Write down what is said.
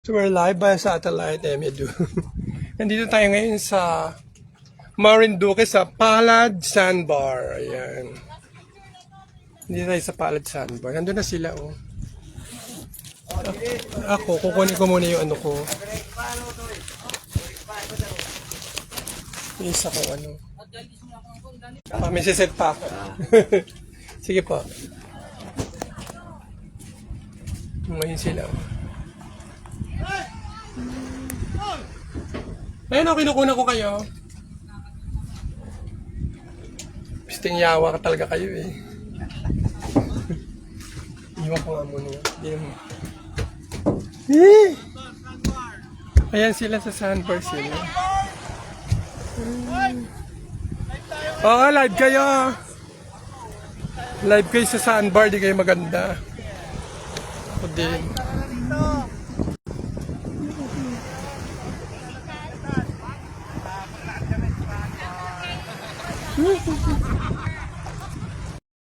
So we're live by satellite, Emedu. Nandito tayo ngayon sa Marinduque sa Palad Sandbar. Ayan. Nandito tayo sa Palad Sandbar. Nandun na sila, oh. Ako, kukunin ko muna yung ano ko. Yung isa ko, ano. May siset pa ako. Sige po. Ngayon sila, oh. Ayun o, kinukuna ko kayo. Pisting yawa ka talaga kayo eh. Iwan ko nga muna. Ayan sila sa sandbar sila. Oo, live kayo. Live kayo sa sandbar, di kayo maganda. Ako din.